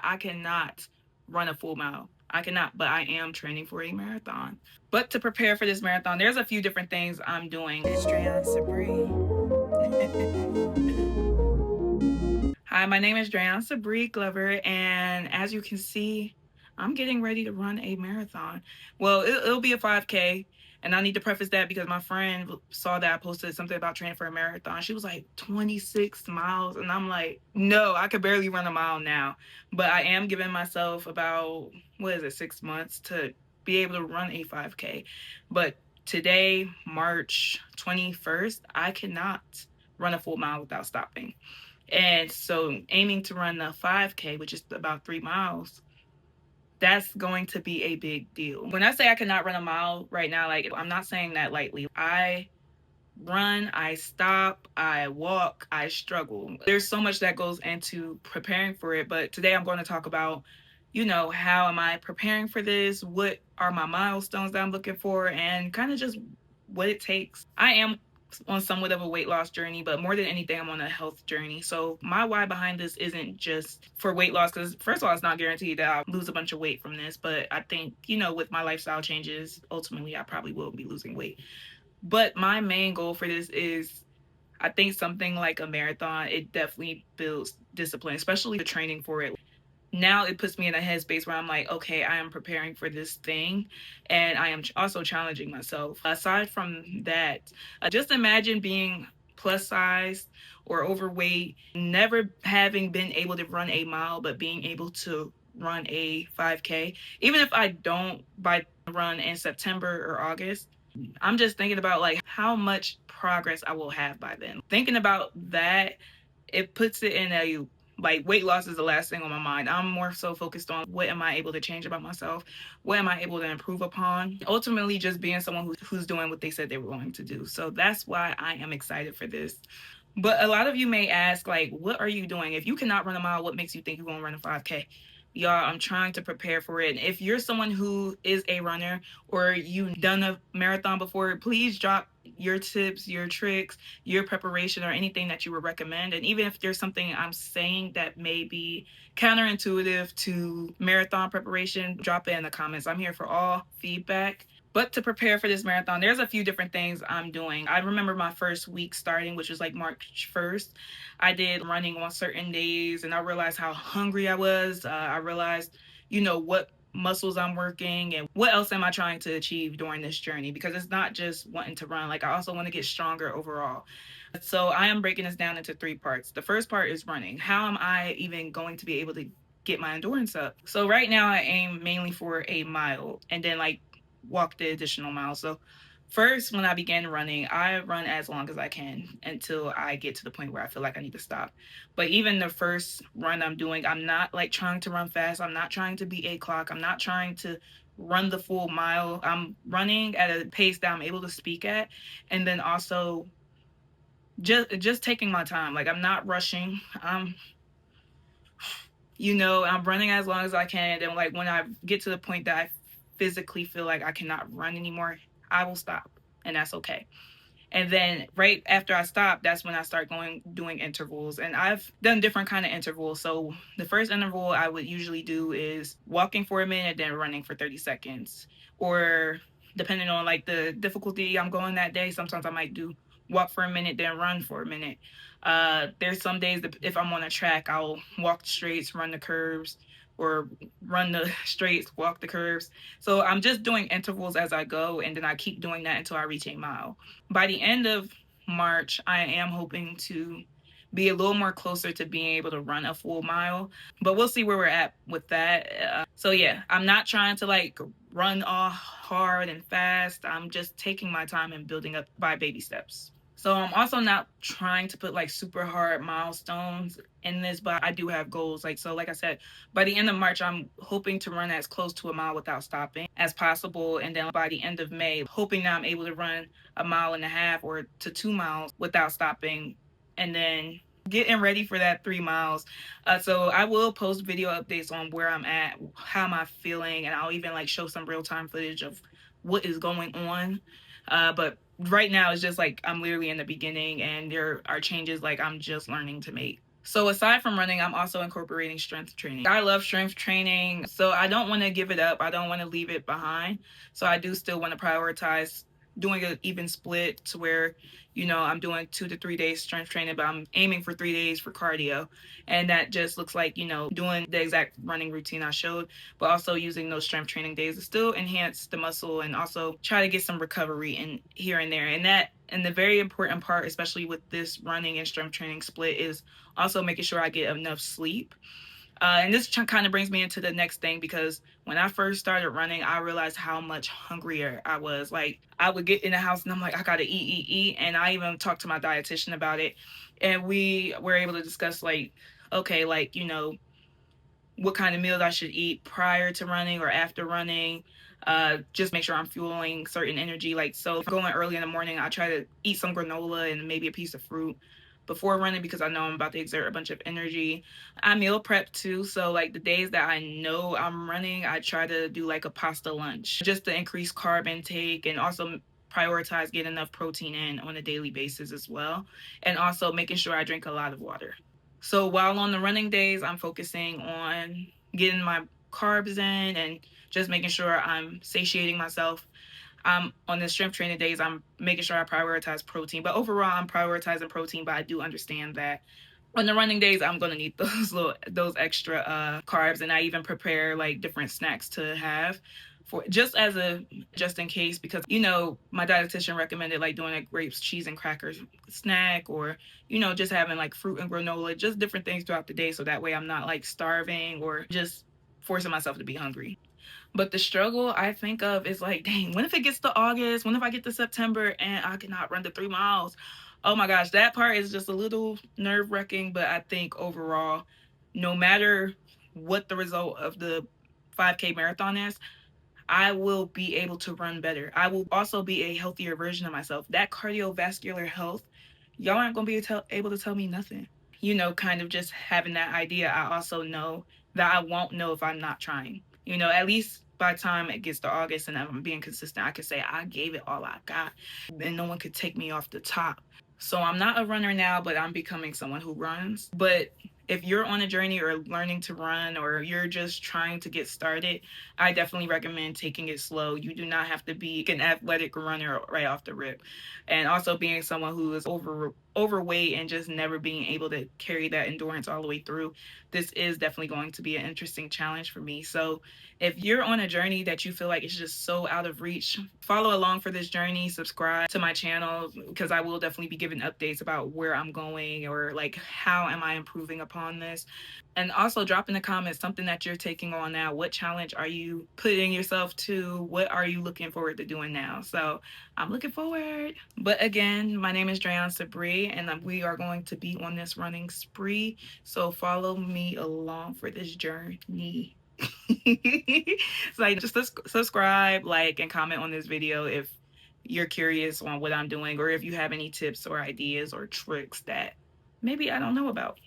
I cannot run a full mile. I cannot, but I am training for a marathon. But to prepare for this marathon, there's a few different things I'm doing. It's Dreon Sabri. Hi, my name is Dreon Sabri Glover, and as you can see, I'm getting ready to run a marathon. Well, it'll be a 5K, and I need to preface that because my friend saw that I posted something about training for a marathon. She was like, 26 miles, and I'm like, no, I could barely run a mile now. But I am giving myself about, 6 months to be able to run a 5K. But today, March 21st, I cannot run a full mile without stopping. And so aiming to run the 5K, which is about 3 miles, that's going to be a big deal. When I say I cannot run a mile right now, like, I'm not saying that lightly. I run, I stop, I walk, I struggle. There's so much that goes into preparing for it, but today I'm going to talk about, how am I preparing for this? What are my milestones that I'm looking for? And kind of just what it takes. I am on somewhat of a weight loss journey, but more than anything, I'm on a health journey. So my why behind this isn't just for weight loss, because first of all, it's not guaranteed that I'll lose a bunch of weight from this, but I think, with my lifestyle changes, ultimately I probably will be losing weight. But my main goal for this is, I think something like a marathon, it definitely builds discipline, especially the training for it. Now it puts me in a headspace where I'm like, okay, I am preparing for this thing, and I am also challenging myself. Aside from that, just imagine being plus size or overweight, never having been able to run a mile, but being able to run a 5K. Even if I don't by run in September or August, I'm just thinking about like how much progress I will have by then. Thinking about that, it puts it in a, like, weight loss is the last thing on my mind. I'm more so focused on what am I able to change about myself? What am I able to improve upon? Ultimately, just being someone who's doing what they said they were going to do. So that's why I am excited for this. But a lot of you may ask, like, what are you doing? If you cannot run a mile, what makes you think you're going to run a 5K? Y'all, I'm trying to prepare for it. And if you're someone who is a runner or you've done a marathon before, please drop your tips, your tricks, your preparation, or anything that you would recommend. And even if there's something I'm saying that may be counterintuitive to marathon preparation, drop it in the comments. I'm here for all feedback. But to prepare for this marathon, there's a few different things I'm doing. I remember my first week starting, which was like March 1st. I did running on certain days, and I realized how hungry I was. I realized, what muscles I'm working and what else am I trying to achieve during this journey, because it's not just wanting to run. Like, I also want to get stronger overall. So I am breaking this down into 3 parts. The first part is running. How am I even going to be able to get my endurance up? So right now I aim mainly for a mile and then like walk the additional miles. So first, when I began running, I run as long as I can until I get to the point where I feel like I need to stop. But even the first run I'm doing, I'm not like trying to run fast. I'm not trying to beat a clock. I'm not trying to run the full mile. I'm running at a pace that I'm able to speak at, and then also just taking my time. Like, I'm not rushing. I'm running as long as I can. And like when I get to the point that I physically feel like I cannot run anymore, I will stop, and that's okay. And then right after I stop, that's when I start doing intervals. And I've done different kind of intervals. So the first interval I would usually do is walking for a minute, then running for 30 seconds. Or depending on like the difficulty I'm going that day, sometimes I might do walk for a minute, then run for a minute. There's some days that if I'm on a track, I'll walk the straights, run the curves, or run the straights, walk the curves. So I'm just doing intervals as I go, and then I keep doing that until I reach a mile. By the end of March, I am hoping to be a little more closer to being able to run a full mile, but we'll see where we're at with that. So yeah, I'm not trying to like run all hard and fast. I'm just taking my time and building up by baby steps. So I'm also not trying to put like super hard milestones in this, but I do have goals. Like I said, by the end of March, I'm hoping to run as close to a mile without stopping as possible. And then by the end of May, hoping that I'm able to run a mile and a half or to 2 miles without stopping. And then getting ready for that 3 miles. So I will post video updates on where I'm at, how am I feeling, and I'll even like show some real-time footage of what is going on. But right now it's just like I'm literally in the beginning, and there are changes like I'm just learning to make. So aside from running, I'm also incorporating strength training. I love strength training, so I don't want to give it up. I don't want to leave it behind. So I do still want to prioritize doing an even split to where, I'm doing 2 to 3 days strength training, but I'm aiming for 3 days for cardio. And that just looks like, doing the exact running routine I showed, but also using those strength training days to still enhance the muscle and also try to get some recovery in here and there. And the very important part, especially with this running and strength training split, is also making sure I get enough sleep. And this kind of brings me into the next thing, because when I first started running, I realized how much hungrier I was. Like, I would get in the house and I'm like, I gotta eat. And I even talked to my dietitian about it. And we were able to discuss, like, okay, like, what kind of meals I should eat prior to running or after running. Just make sure I'm fueling certain energy. Like, so if I'm going early in the morning, I try to eat some granola and maybe a piece of fruit before running, because I know I'm about to exert a bunch of energy. I meal prep too. So like the days that I know I'm running, I try to do like a pasta lunch just to increase carb intake, and also prioritize getting enough protein in on a daily basis as well. And also making sure I drink a lot of water. So while on the running days, I'm focusing on getting my carbs in and just making sure I'm satiating myself. On the strength training days, I'm making sure I prioritize protein. But overall, I'm prioritizing protein, but I do understand that on the running days, I'm gonna need those extra carbs, and I even prepare like different snacks to have for just in case, because my dietitian recommended like doing a grapes, cheese, and crackers snack, or just having like fruit and granola, just different things throughout the day, so that way I'm not like starving or just forcing myself to be hungry. But the struggle I think of is like, dang, when if it gets to August? When if I get to September and I cannot run the 3 miles? Oh my gosh, that part is just a little nerve wracking. But I think overall, no matter what the result of the 5K marathon is, I will be able to run better. I will also be a healthier version of myself. That cardiovascular health, y'all aren't going to be able to tell me nothing. Kind of just having that idea, I also know that I won't know if I'm not trying. At least by the time it gets to August and I'm being consistent, I can say I gave it all I got and no one could take me off the top. So I'm not a runner now, but I'm becoming someone who runs. But if you're on a journey or learning to run, or you're just trying to get started, I definitely recommend taking it slow. You do not have to be an athletic runner right off the rip. And also being someone who is overweight and just never being able to carry that endurance all the way through, this is definitely going to be an interesting challenge for me. So if you're on a journey that you feel like it's just so out of reach, follow along for this journey, subscribe to my channel, because I will definitely be giving updates about where I'm going, or like how am I improving upon this. And also drop in the comments something that you're taking on now. What challenge are you putting yourself to? What are you looking forward to doing now? So I'm looking forward. But again, my name is Drayon Sabri, and we are going to be on this running spree. So follow me along for this journey. So like, just subscribe, like, and comment on this video if you're curious on what I'm doing, or if you have any tips or ideas or tricks that maybe I don't know about.